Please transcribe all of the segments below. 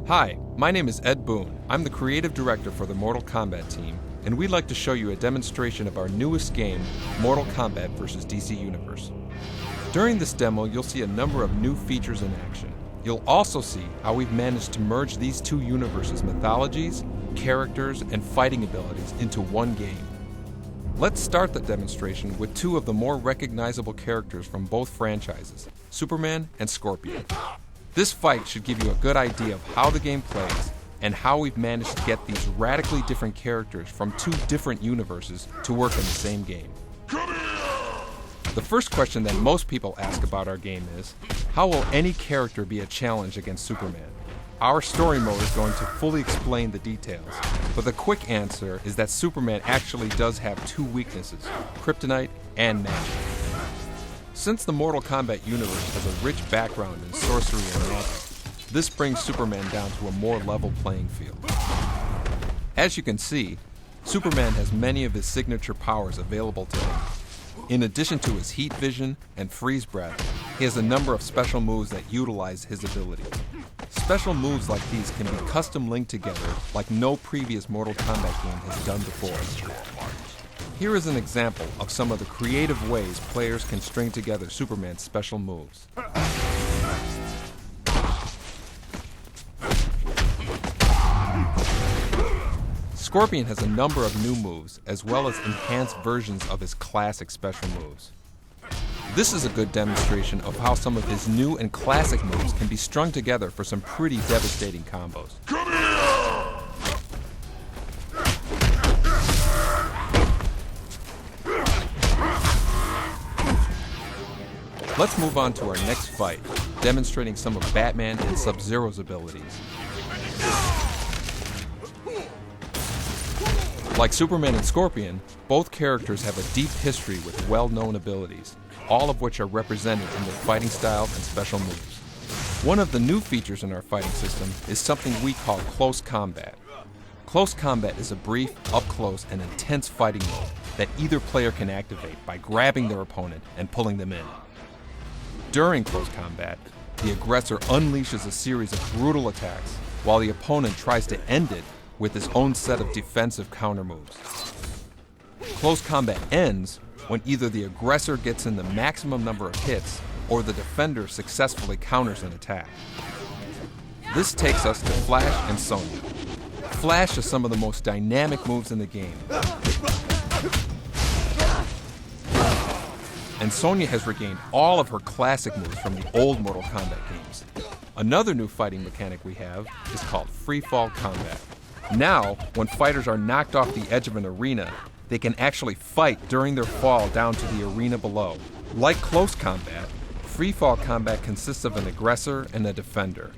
Hi, my name is Ed Boone. I'm the creative director for the Mortal Kombat team, and we'd like to show you a demonstration of our newest game, Mortal Kombat vs. DC Universe. During this demo, you'll see a number of new features in action. You'll also see how we've managed to merge these two universes' mythologies, characters, and fighting abilities into one game. Let's start the demonstration with two of the more recognizable characters from both franchises, Superman and Scorpion. This fight should give you a good idea of how the game plays and how we've managed to get these radically different characters from two different universes to work in the same game. The first question that most people ask about our game is, how will any character be a challenge against Superman? Our story mode is going to fully explain the details, but the quick answer is that Superman actually does have two weaknesses, kryptonite and magic. Since the Mortal Kombat universe has a rich background in sorcery and magic, this brings Superman down to a more level playing field. As you can see, Superman has many of his signature powers available to him. In addition to his heat vision and freeze breath, he has a number of special moves that utilize his abilities. Special moves like these can be custom linked together like no previous Mortal Kombat game has done before. Here is an example of some of the creative ways players can string together Superman's special moves. Scorpion has a number of new moves, as well as enhanced versions of his classic special moves. This is a good demonstration of how some of his new and classic moves can be strung together for some pretty devastating combos. Let's move on to our next fight, demonstrating some of Batman and Sub-Zero's abilities. Like Superman and Scorpion, both characters have a deep history with well-known abilities, all of which are represented in their fighting styles and special moves. One of the new features in our fighting system is something we call Close Combat. Close Combat is a brief, up-close, and intense fighting mode that either player can activate by grabbing their opponent and pulling them in. During Close Combat, the aggressor unleashes a series of brutal attacks, while the opponent tries to end it with his own set of defensive counter moves. Close Combat ends when either the aggressor gets in the maximum number of hits or the defender successfully counters an attack. This takes us to Flash and Sonya. Flash is some of the most dynamic moves in the game, and Sonya has regained all of her classic moves from the old Mortal Kombat games. Another new fighting mechanic we have is called Free Fall Combat. Now, when fighters are knocked off the edge of an arena, they can actually fight during their fall down to the arena below. Like Close Combat, Free Fall Combat consists of an aggressor and a defender.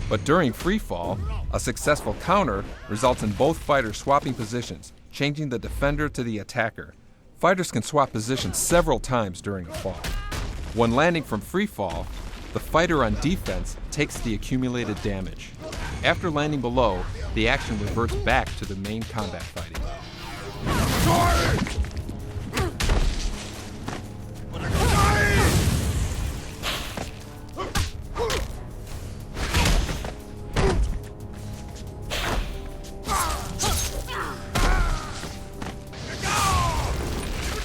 But during free fall, a successful counter results in both fighters swapping positions, changing the defender to the attacker. Fighters can swap positions several times during a fall. When landing from free fall, the fighter on defense takes the accumulated damage. After landing below, the action reverts back to the main combat fighting.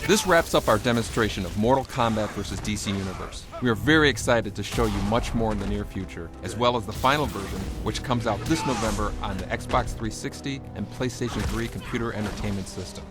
This wraps up our demonstration of Mortal Kombat vs. DC Universe. We are very excited to show you much more in the near future, as well as the final version, which comes out this November on the Xbox 360 and PlayStation 3 computer entertainment system.